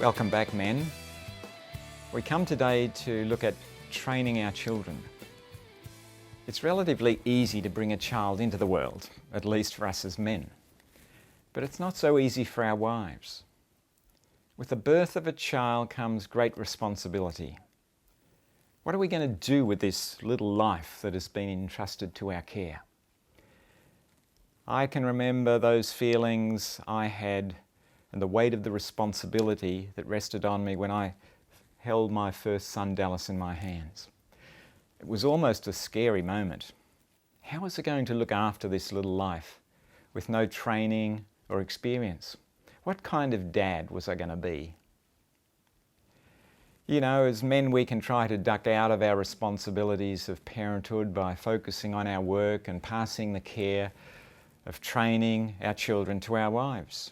Welcome back, men. We come today to look at training our children. It's relatively easy to bring a child into the world, at least for us as men. But it's not so easy for our wives. With the birth of a child comes great responsibility. What are we going to do with this little life that has been entrusted to our care? I can remember those feelings I had and the weight of the responsibility that rested on me when I held my first son Dallas in my hands. It was almost a scary moment. How was I going to look after this little life with no training or experience? What kind of dad was I going to be? You know, as men we can try to duck out of our responsibilities of parenthood by focusing on our work and passing the care of training our children to our wives.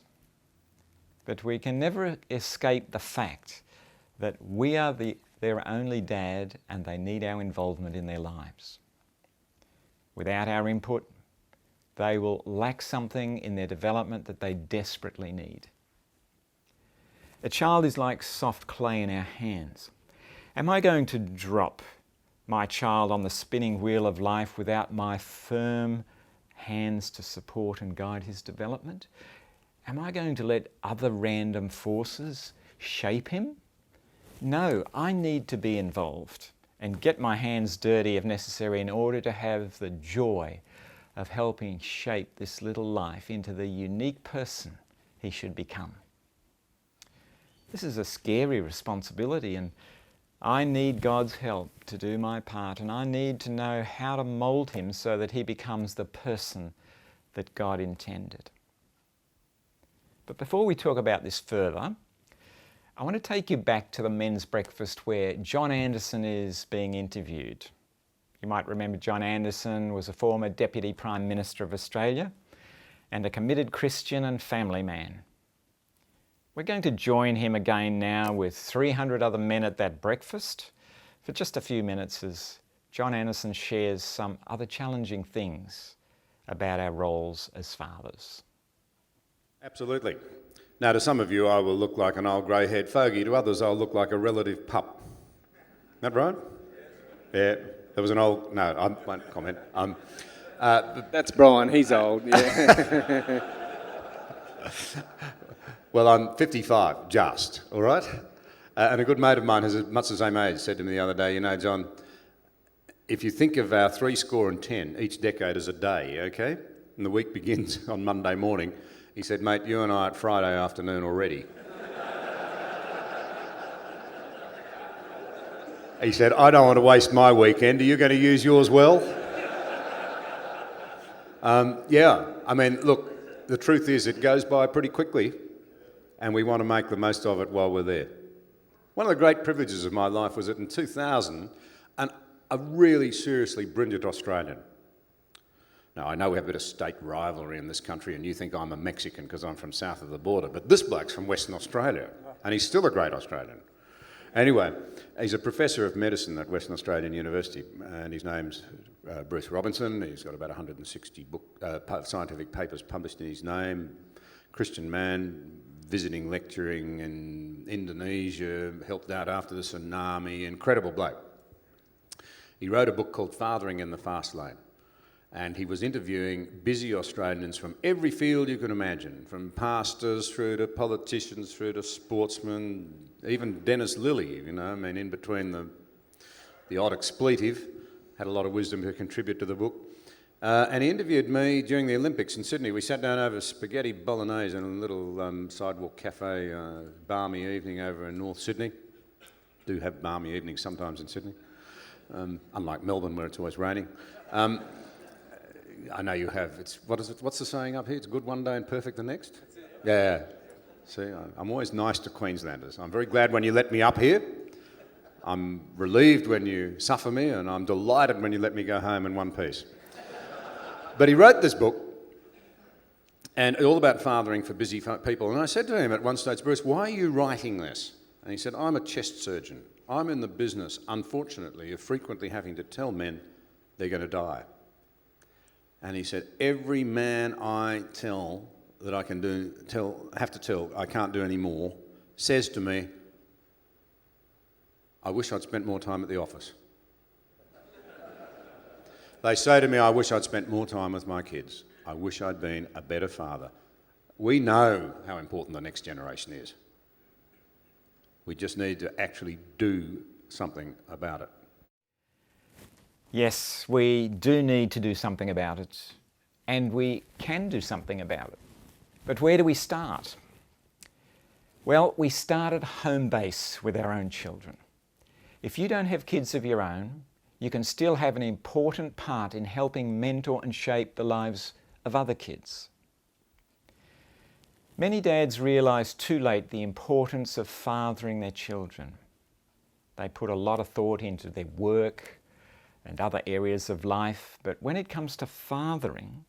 But we can never escape the fact that we are their only dad and they need our involvement in their lives. Without our input, they will lack something in their development that they desperately need. A child is like soft clay in our hands. Am I going to drop my child on the spinning wheel of life without my firm hands to support and guide his development? Am I going to let other random forces shape him? No, I need to be involved and get my hands dirty if necessary in order to have the joy of helping shape this little life into the unique person he should become. This is a scary responsibility, and I need God's help to do my part, and I need to know how to mould him so that he becomes the person that God intended. But before we talk about this further, I want to take you back to the men's breakfast where John Anderson is being interviewed. You might remember John Anderson was a former Deputy Prime Minister of Australia and a committed Christian and family man. We're going to join him again now with 300 other men at that breakfast for just a few minutes as John Anderson shares some other challenging things about our roles as fathers. Absolutely. Now, to some of you, I will look like an old grey-haired fogey. To others, I'll look like a relative pup. That right? Yeah. There was an old... No, I won't comment. That's Brian. He's old. Yeah. Well, I'm 55, just, all right? And a good mate of mine, who's much the same age, said to me the other day, you know, John, if you think of our 70, each decade as a day, okay? And the week begins on Monday morning. He said, mate, you and I at Friday afternoon already. He said, I don't want to waste my weekend. Are you going to use yours well? Yeah, I mean, look, the truth is it goes by pretty quickly and we want to make the most of it while we're there. One of the great privileges of my life was that in 2000, a really seriously brilliant Australian. Now, I know we have a bit of state rivalry in this country and you think I'm a Mexican because I'm from south of the border, but this bloke's from Western Australia and he's still a great Australian. Anyway, he's a professor of medicine at Western Australian University and his name's Bruce Robinson. He's got about 160 scientific papers published in his name. Christian man, visiting, lecturing in Indonesia, helped out after the tsunami, incredible bloke. He wrote a book called Fathering in the Fast Lane. And he was interviewing busy Australians from every field you can imagine, from pastors through to politicians, through to sportsmen, even Dennis Lilly, you know, I mean, in between the odd expletive, had a lot of wisdom to contribute to the book. And he interviewed me during the Olympics in Sydney. We sat down over spaghetti bolognese in a little sidewalk cafe, balmy evening over in North Sydney. Do have balmy evenings sometimes in Sydney, unlike Melbourne where it's always raining. I know you have. What's the saying up here? It's good one day and perfect the next? Yeah. See, I'm always nice to Queenslanders. I'm very glad when you let me up here. I'm relieved when you suffer me, and I'm delighted when you let me go home in one piece. But he wrote this book, and all about fathering for busy people. And I said to him at one stage, Bruce, why are you writing this? And he said, I'm a chest surgeon. I'm in the business, unfortunately, of frequently having to tell men they're going to die. And he said, every man I tell that I can have to tell I can't do any more, says to me, I wish I'd spent more time at the office. They say to me, I wish I'd spent more time with my kids. I wish I'd been a better father. We know how important the next generation is. We just need to actually do something about it. Yes, we do need to do something about it, and we can do something about it. But where do we start? Well, we start at home base with our own children. If you don't have kids of your own, you can still have an important part in helping mentor and shape the lives of other kids. Many dads realise too late the importance of fathering their children. They put a lot of thought into their work and other areas of life, but when it comes to fathering,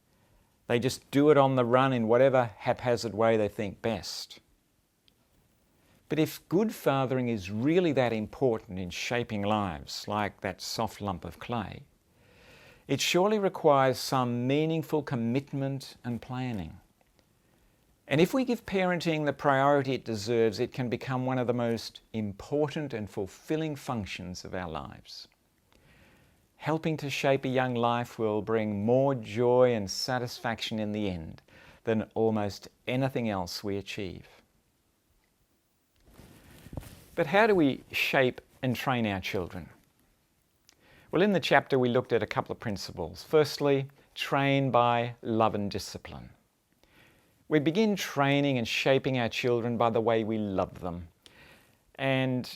they just do it on the run in whatever haphazard way they think best. But if good fathering is really that important in shaping lives, like that soft lump of clay, it surely requires some meaningful commitment and planning. And if we give parenting the priority it deserves, it can become one of the most important and fulfilling functions of our lives. Helping to shape a young life will bring more joy and satisfaction in the end than almost anything else we achieve. But how do we shape and train our children? Well, in the chapter we looked at a couple of principles. Firstly, train by love and discipline. We begin training and shaping our children by the way we love them. And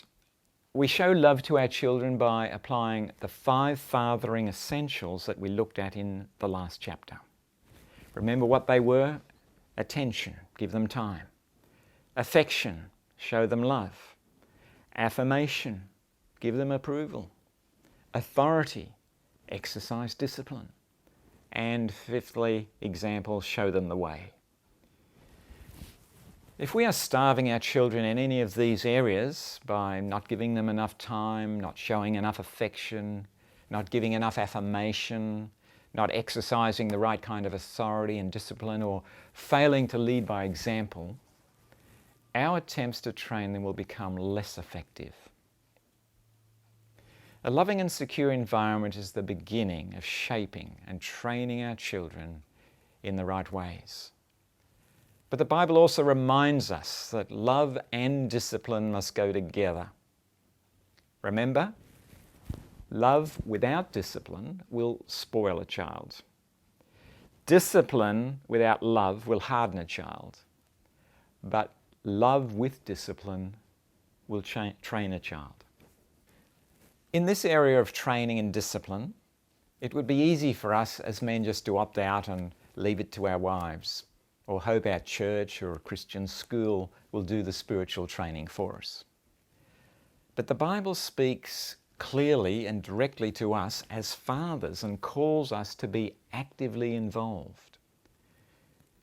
we show love to our children by applying the 5 fathering essentials that we looked at in the last chapter. Remember what they were? Attention, give them time. Affection, show them love. Affirmation, give them approval. Authority, exercise discipline. And fifthly, example, show them the way. If we are starving our children in any of these areas by not giving them enough time, not showing enough affection, not giving enough affirmation, not exercising the right kind of authority and discipline, or failing to lead by example, our attempts to train them will become less effective. A loving and secure environment is the beginning of shaping and training our children in the right ways. But the Bible also reminds us that love and discipline must go together. Remember, love without discipline will spoil a child. Discipline without love will harden a child. But love with discipline will train a child. In this area of training and discipline, it would be easy for us as men just to opt out and leave it to our wives, or hope our church or a Christian school will do the spiritual training for us. But the Bible speaks clearly and directly to us as fathers and calls us to be actively involved.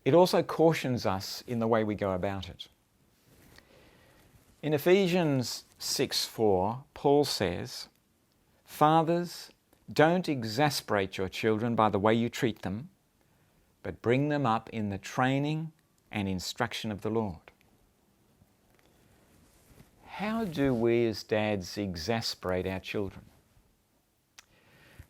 It also cautions us in the way we go about it. In Ephesians 6:4, Paul says, "Fathers, don't exasperate your children by the way you treat them, but bring them up in the training and instruction of the Lord." How do we as dads exasperate our children?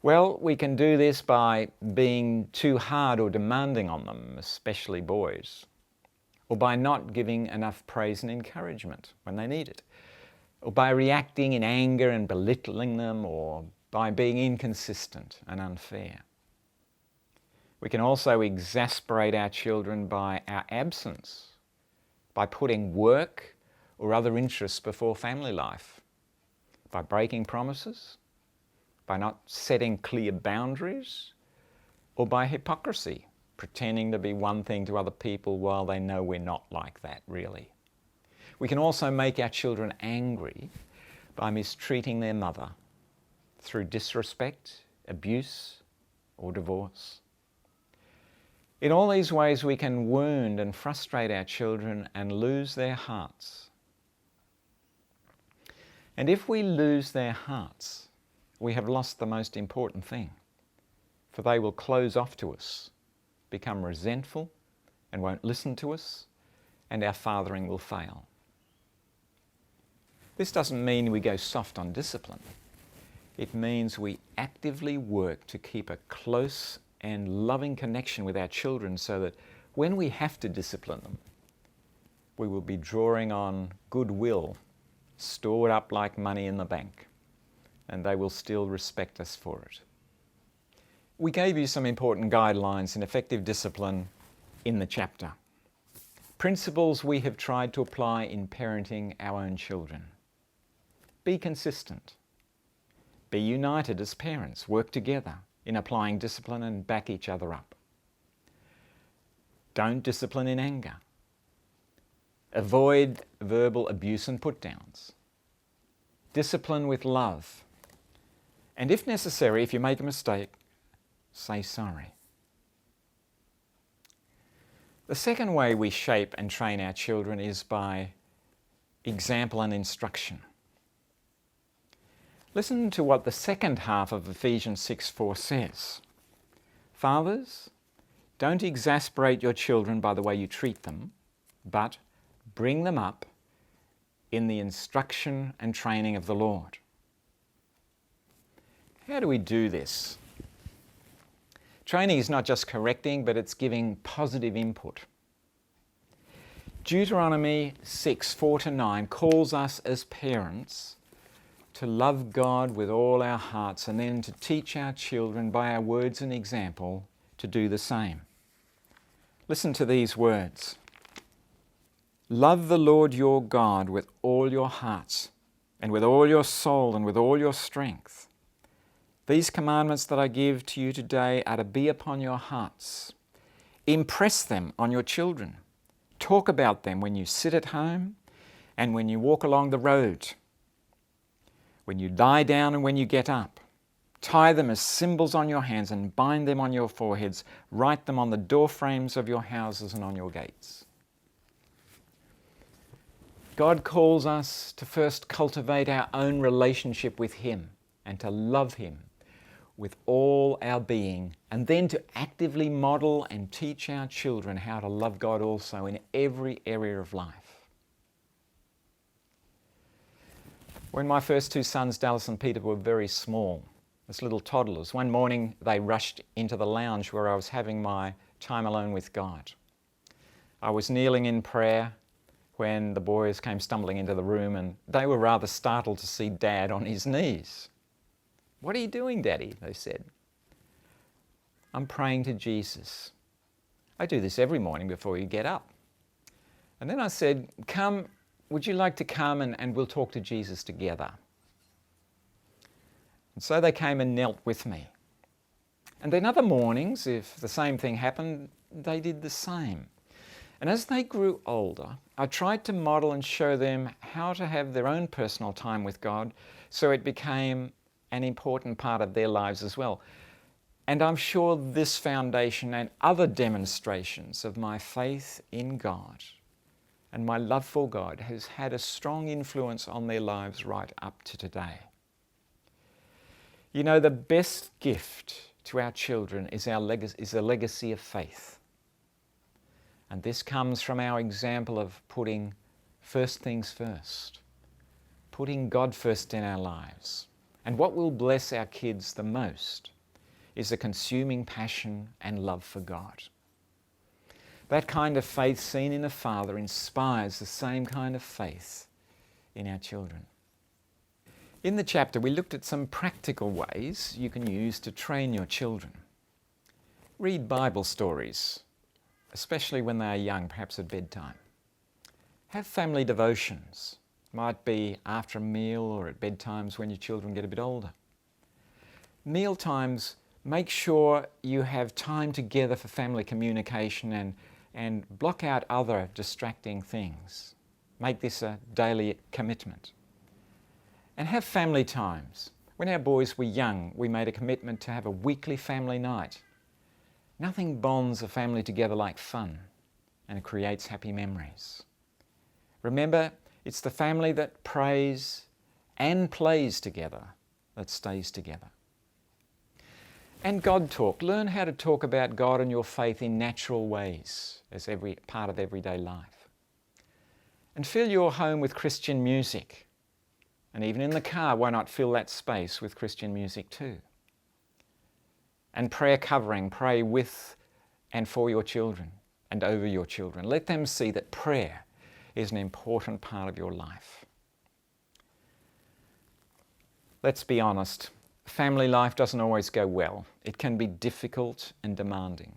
Well, we can do this by being too hard or demanding on them, especially boys, or by not giving enough praise and encouragement when they need it, or by reacting in anger and belittling them, or by being inconsistent and unfair. We can also exasperate our children by our absence, by putting work or other interests before family life, by breaking promises, by not setting clear boundaries, or by hypocrisy, pretending to be one thing to other people while they know we're not like that, really. We can also make our children angry by mistreating their mother through disrespect, abuse, or divorce. In all these ways, we can wound and frustrate our children and lose their hearts. And if we lose their hearts, we have lost the most important thing, for they will close off to us, become resentful, and won't listen to us, and our fathering will fail. This doesn't mean we go soft on discipline. It means we actively work to keep a close and loving connection with our children so that when we have to discipline them, we will be drawing on goodwill stored up like money in the bank, and they will still respect us for it. We gave you some important guidelines in effective discipline in the chapter. Principles we have tried to apply in parenting our own children. Be consistent. Be united as parents. Work together in applying discipline and back each other up. Don't discipline in anger. Avoid verbal abuse and put-downs. Discipline with love. And if necessary, if you make a mistake, say sorry. The second way we shape and train our children is by example and instruction. Listen to what the second half of Ephesians 6:4 says. Fathers, don't exasperate your children by the way you treat them, but bring them up in the instruction and training of the Lord. How do we do this? Training is not just correcting, but it's giving positive input. Deuteronomy 6:4-9 calls us as parents to love God with all our hearts and then to teach our children by our words and example to do the same. Listen to these words. Love the Lord your God with all your heart and with all your soul and with all your strength. These commandments that I give to you today are to be upon your hearts. Impress them on your children. Talk about them when you sit at home and when you walk along the road, when you lie down and when you get up. Tie them as symbols on your hands and bind them on your foreheads. Write them on the door frames of your houses and on your gates. God calls us to first cultivate our own relationship with Him and to love Him with all our being, and then to actively model and teach our children how to love God also in every area of life. When my first two sons, Dallas and Peter, were very small, as little toddlers, one morning they rushed into the lounge where I was having my time alone with God. I was kneeling in prayer when the boys came stumbling into the room, and they were rather startled to see Dad on his knees. "What are you doing, Daddy?" they said. "I'm praying to Jesus. I do this every morning before you get up." And then I said, "Come, would you like to come and we'll talk to Jesus together?" And so they came and knelt with me. And then other mornings, if the same thing happened, they did the same. And as they grew older, I tried to model and show them how to have their own personal time with God, so it became an important part of their lives as well. And I'm sure this foundation and other demonstrations of my faith in God and my love for God has had a strong influence on their lives right up to today. You know, the best gift to our children is a legacy of faith. And this comes from our example of putting first things first, putting God first in our lives. And what will bless our kids the most is a consuming passion and love for God. That kind of faith seen in a father inspires the same kind of faith in our children. In the chapter, we looked at some practical ways you can use to train your children. Read Bible stories, especially when they are young, perhaps at bedtime. Have family devotions. Might be after a meal or at bedtimes when your children get a bit older. Meal times, make sure you have time together for family communication and block out other distracting things. Make this a daily commitment. And have family times. When our boys were young, we made a commitment to have a weekly family night. Nothing bonds a family together like fun, and it creates happy memories. Remember, it's the family that prays and plays together that stays together. And God talk. Learn how to talk about God and your faith in natural ways as every part of everyday life. And fill your home with Christian music. And even in the car, why not fill that space with Christian music too? And prayer covering, pray with and for your children and over your children. Let them see that prayer is an important part of your life. Let's be honest, family life doesn't always go well. It can be difficult and demanding.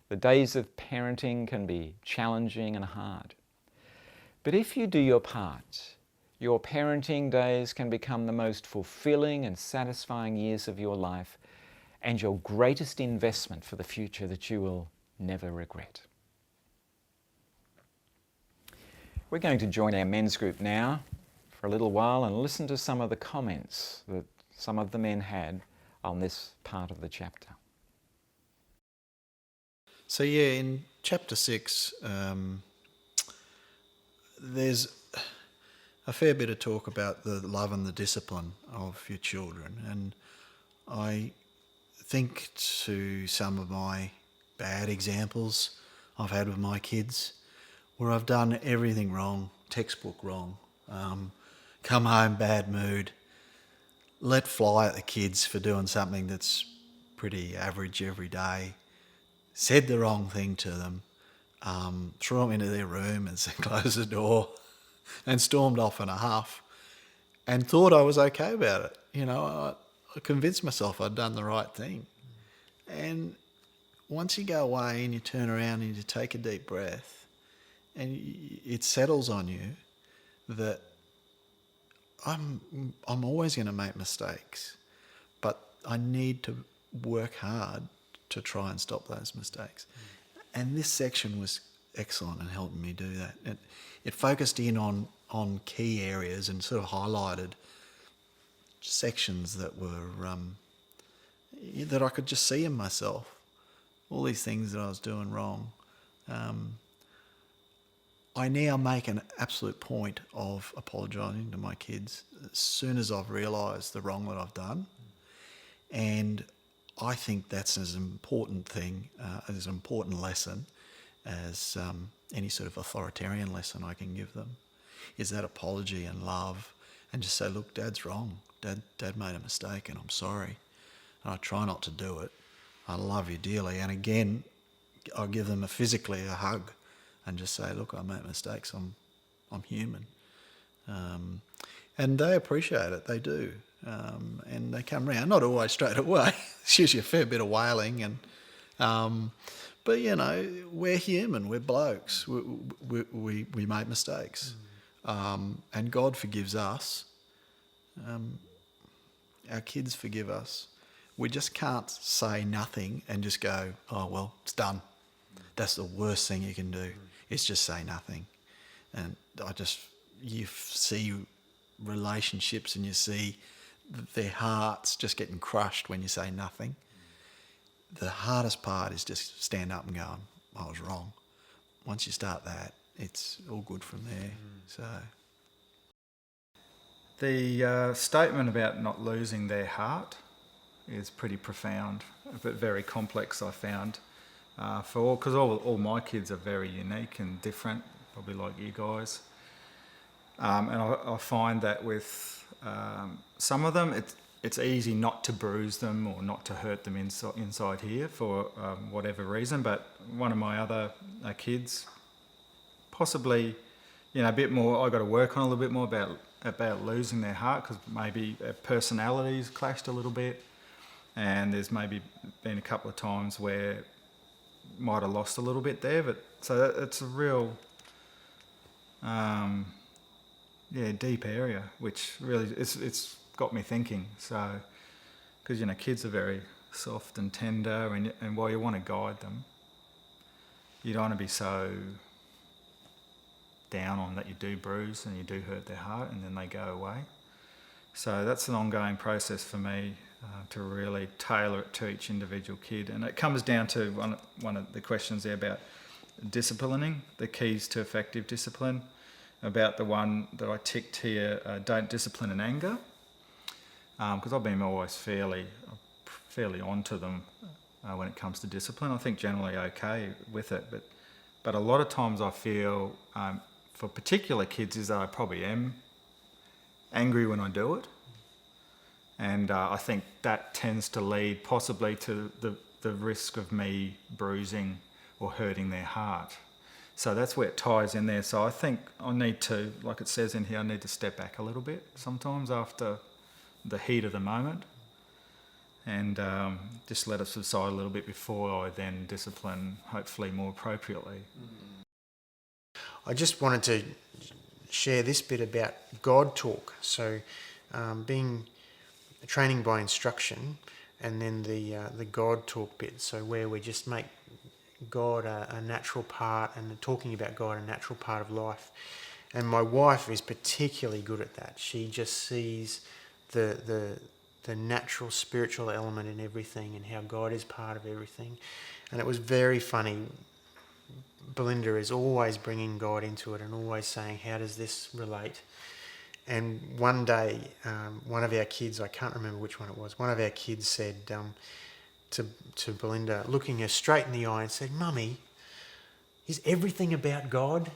The days of parenting can be challenging and hard. But if you do your part, your parenting days can become the most fulfilling and satisfying years of your life and your greatest investment for the future that you will never regret. We're going to join our men's group now for a little while and listen to some of the comments that some of the men had on this part of the chapter. So in chapter 6, there's a fair bit of talk about the love and the discipline of your children. And I think to some of my bad examples I've had with my kids, where I've done everything wrong, textbook wrong, come home bad mood, let fly at the kids for doing something that's pretty average every day, said the wrong thing to them, threw them into their room and said, close the door, and stormed off in a huff, and thought I was okay about it. You know, I convinced myself I'd done the right thing. And once you go away and you turn around and you take a deep breath, and it settles on you that I'm always going to make mistakes, but I need to work hard to try and stop those mistakes. And this section was excellent in helping me do that. It focused in on key areas and sort of highlighted sections that were that I could just see in myself, all these things that I was doing wrong. I now make an absolute point of apologising to my kids as soon as I've realised the wrong that I've done. And I think that's as important thing, as an important lesson as any sort of authoritarian lesson I can give them, is that apology and love, and just say, look, Dad's wrong. Dad made a mistake and I'm sorry. And I try not to do it. I love you dearly. And again, I'll give them physically a hug and just say, look, I make mistakes. I'm human. And they appreciate it. They do. And they come round, not always straight away. It's usually a fair bit of wailing. But, you know, we're human. We're blokes. We make mistakes. And God forgives us. Our kids forgive us. We just can't say nothing and just go, oh, well, it's done. That's the worst thing you can do, is just say nothing. And you see relationships and you see their hearts just getting crushed when you say nothing. The hardest part is just stand up and go, I was wrong. Once you start that, it's all good from there. So the statement about not losing their heart is pretty profound, but very complex, I found. Because all my kids are very unique and different, probably like you guys. And I find that with some of them, it's easy not to bruise them or not to hurt them inside here for whatever reason. But one of my other kids, possibly, a bit more, I've got to work on a little bit more about losing their heart, because maybe their personalities clashed a little bit. And there's maybe been a couple of times where might have lost a little bit there, but so it's a real deep area, which really it's got me thinking. So because kids are very soft and tender, and while you want to guide them, you don't want to be so down on that you do bruise and you do hurt their heart and then they go away. So that's an ongoing process for me, to really tailor it to each individual kid. And it comes down to one of the questions there about disciplining, the keys to effective discipline, about the one that I ticked here, don't discipline in anger, because I've been always fairly onto them when it comes to discipline. I think generally okay with it, but a lot of times I feel for particular kids is that I probably am angry when I do it. And I think that tends to lead possibly to the risk of me bruising or hurting their heart. So that's where it ties in there. So I think I need to, like it says in here, I need to step back a little bit sometimes after the heat of the moment, and just let it subside a little bit before I then discipline, hopefully more appropriately. I just wanted to share this bit about God talk. So being training by instruction, and then the God talk bit. So where we just make God a natural part, and talking about God a natural part of life. And my wife is particularly good at that. She just sees the natural spiritual element in everything, and how God is part of everything. And it was very funny. Belinda is always bringing God into it and always saying, how does this relate? And one day, one of our kids, I can't remember which one it was, one of our kids said to Belinda, looking her straight in the eye, and said, "Mummy, is everything about God?"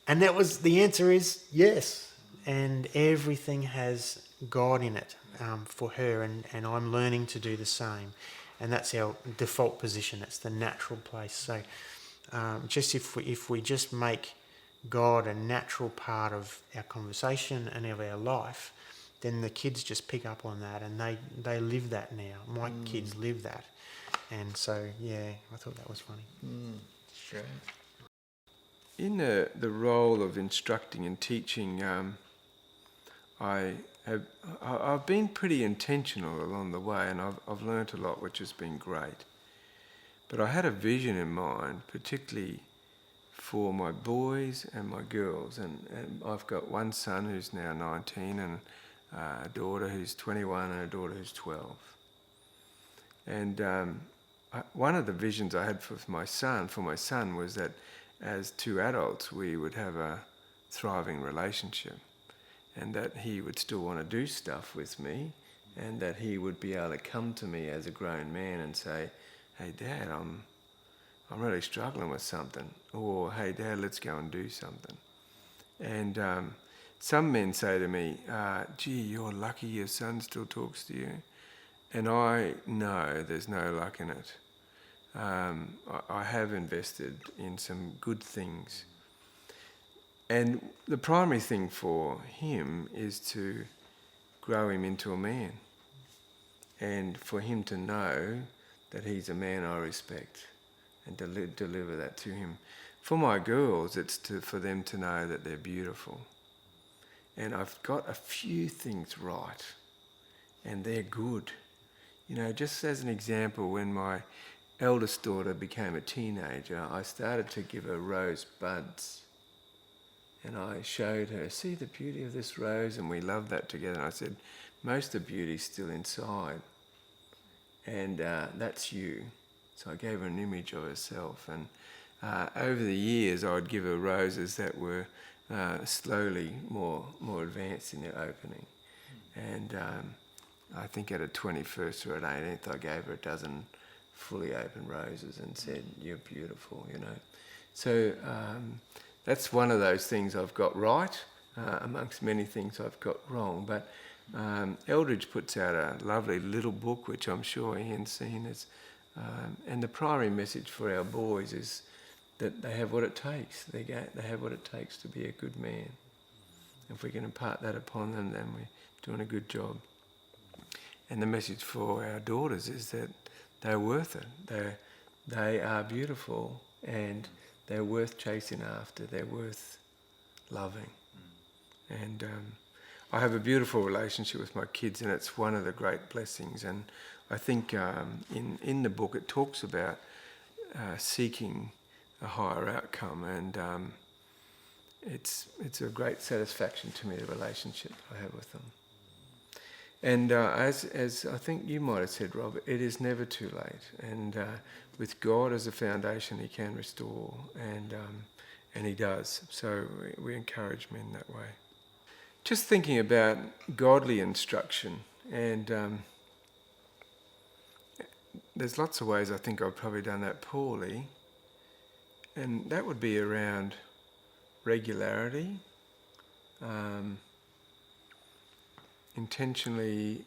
And that was, the answer is yes. And everything has God in it for her, and I'm learning to do the same. And that's our default position. It's the natural place. So just if we just make God a natural part of our conversation and of our life, then the kids just pick up on that, and they live that now. My kids live that. And so, yeah, I thought that was funny. Great. In the role of instructing and teaching, I've been pretty intentional along the way, and I've learnt a lot, which has been great. But I had a vision in mind, particularly for my boys and my girls, and I've got one son who's now 19, and a daughter who's 21, and a daughter who's 12. And one of the visions I had for my son was that as two adults we would have a thriving relationship, and that he would still want to do stuff with me, and that he would be able to come to me as a grown man and say, "Hey Dad, I'm really struggling with something," or "Hey Dad, let's go and do something." And some men say to me, "Gee, you're lucky your son still talks to you." And I know there's no luck in it. I have invested in some good things. And the primary thing for him is to grow him into a man, and for him to know that he's a man I respect, and to deliver that to him. For my girls, it's for them to know that they're beautiful. And I've got a few things right, and they're good. You know, just as an example, when my eldest daughter became a teenager, I started to give her rose buds. And I showed her, "See the beauty of this rose?" And we loved that together. And I said, "Most of beauty's still inside. And that's you." So I gave her an image of herself. And over the years, I would give her roses that were slowly more advanced in their opening. And I think at her 21st or at 18th, I gave her a dozen fully open roses and said, "You're beautiful," you know. So that's one of those things I've got right, amongst many things I've got wrong. But Eldridge puts out a lovely little book, which I'm sure Ian's seen. And the primary message for our boys is that they have what it takes. They have what it takes to be a good man. If we can impart that upon them, then we're doing a good job. And the message for our daughters is that they're worth it. They are beautiful, and they're worth chasing after. They're worth loving. And I have a beautiful relationship with my kids, and it's one of the great blessings. And I think in the book it talks about seeking a higher outcome, and it's a great satisfaction to me, the relationship I have with them. And as I think you might have said, Rob, it is never too late. And with God as a foundation, He can restore, and He does. So we encourage men that way. Just thinking about godly instruction, and there's lots of ways I think I've probably done that poorly, and that would be around regularity, intentionally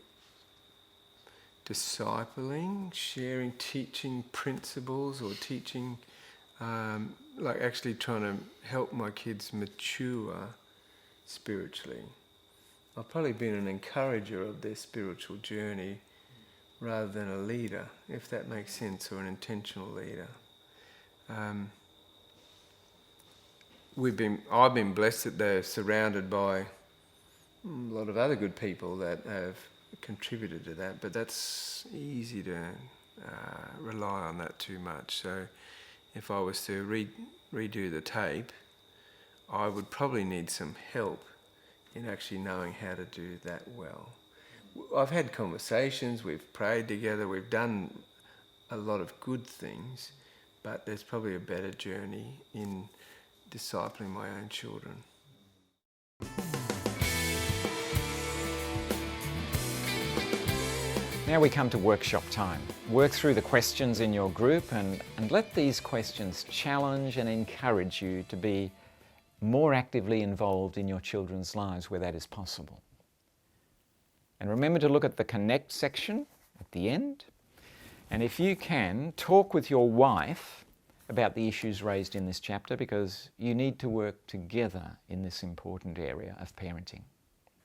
discipling, sharing, teaching principles, or teaching, like actually trying to help my kids mature spiritually. I've probably been an encourager of their spiritual journey rather than a leader, if that makes sense, or an intentional leader. I've been blessed that they're surrounded by a lot of other good people that have contributed to that, but that's easy to rely on that too much. So if I was to redo the tape, I would probably need some help in actually knowing how to do that well. I've had conversations, we've prayed together, we've done a lot of good things, but there's probably a better journey in discipling my own children. Now we come to workshop time. Work through the questions in your group and let these questions challenge and encourage you to be more actively involved in your children's lives where that is possible. And remember to look at the Connect section at the end. And if you can, talk with your wife about the issues raised in this chapter, because you need to work together in this important area of parenting.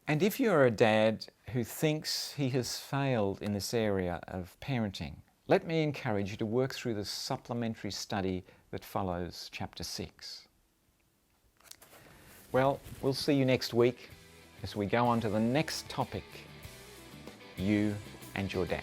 And if you're a dad who thinks he has failed in this area of parenting, let me encourage you to work through the supplementary study that follows chapter 6. Well, we'll see you next week as we go on to the next topic, you and your dad.